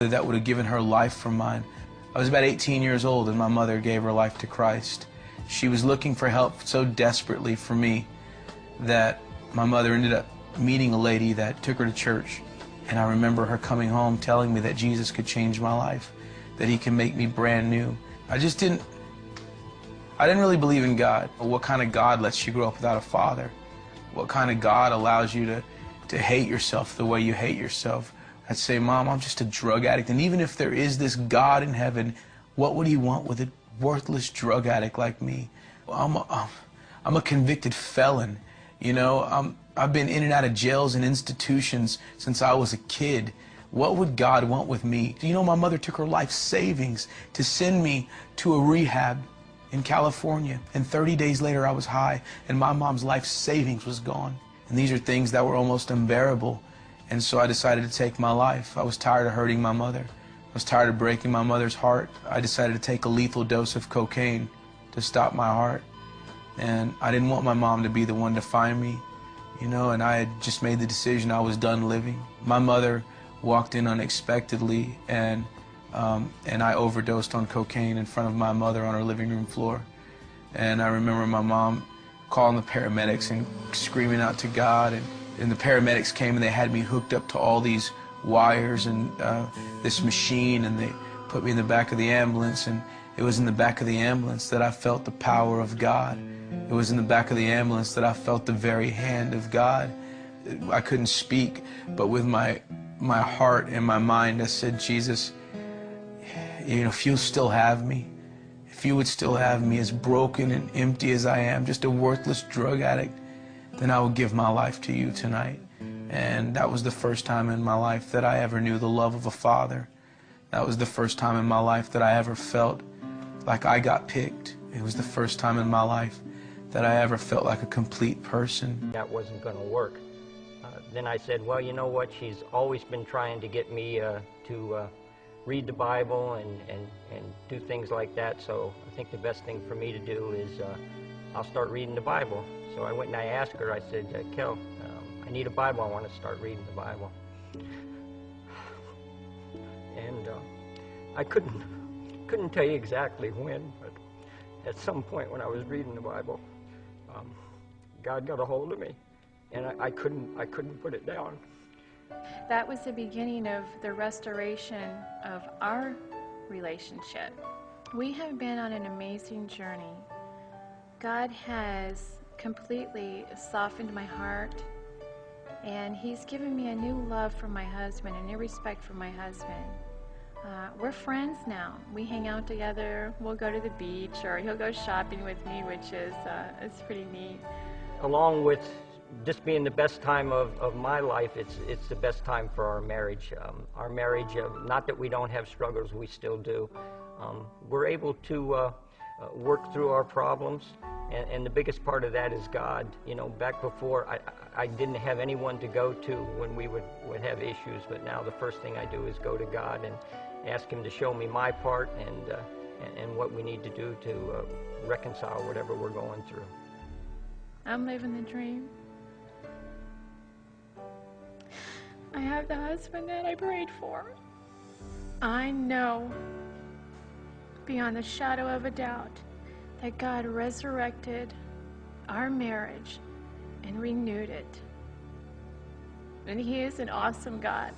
that would have given her life for mine. I was about 18 years old and my mother gave her life to Christ. She was looking for help so desperately for me that my mother ended up meeting a lady that took her to church. And I remember her coming home telling me that Jesus could change my life, that he can make me brand new. I didn't really believe in God. What kind of God lets you grow up without a father? What kind of God allows you to hate yourself the way you hate yourself? I'd say, Mom, I'm just a drug addict. And even if there is this God in heaven, what would he want with a worthless drug addict like me? I'm a convicted felon. You know, I've been in and out of jails and institutions since I was a kid. What would God want with me? You know, my mother took her life savings to send me to a rehab in California. And 30 days later, I was high, and my mom's life savings was gone. And these are things that were almost unbearable. And so I decided to take my life. I was tired of hurting my mother. I was tired of breaking my mother's heart. I decided to take a lethal dose of cocaine to stop my heart. And I didn't want my mom to be the one to find me, you know, and I had just made the decision I was done living. My mother walked in unexpectedly, and I overdosed on cocaine in front of my mother on her living room floor. And I remember my mom calling the paramedics and screaming out to God, and the paramedics came and they had me hooked up to all these wires and this machine, and they put me in the back of the ambulance. And it was in the back of the ambulance that I felt the power of God. It was in the back of the ambulance that I felt the very hand of God. I couldn't speak, but with my heart and my mind, I said, Jesus, you know, if you'll still have me, if you would still have me as broken and empty as I am, just a worthless drug addict, then I will give my life to you tonight. And that was the first time in my life that I ever knew the love of a father. That was the first time in my life that I ever felt like I got picked. It was the first time in my life that I ever felt like a complete person. That wasn't going to work. Then I said, well, you know what, she's always been trying to get me to read the Bible and do things like that, so I think the best thing for me to do is I'll start reading the Bible. So I went and I asked her, I said, Kel, I need a Bible, I want to start reading the Bible. And I couldn't tell you exactly when, but at some point when I was reading the Bible, God got a hold of me, and I couldn't put it down. That was the beginning of the restoration of our relationship. We have been on an amazing journey. God has completely softened my heart, and he's given me a new love for my husband, a new respect for my husband. We're friends now. We hang out together, we'll go to the beach, or he'll go shopping with me, which is it's pretty neat. Along with this being the best time of my life, it's the best time for our marriage. Our marriage, not that we don't have struggles, we still do. We're able to work through our problems, and the biggest part of that is God. You know, back before, I didn't have anyone to go to when we would have issues, but now the first thing I do is go to God and ask him to show me my part and what we need to do to reconcile whatever we're going through. I'm living the dream. I have the husband that I prayed for. I know, beyond the shadow of a doubt, that God resurrected our marriage and renewed it. And he is an awesome God.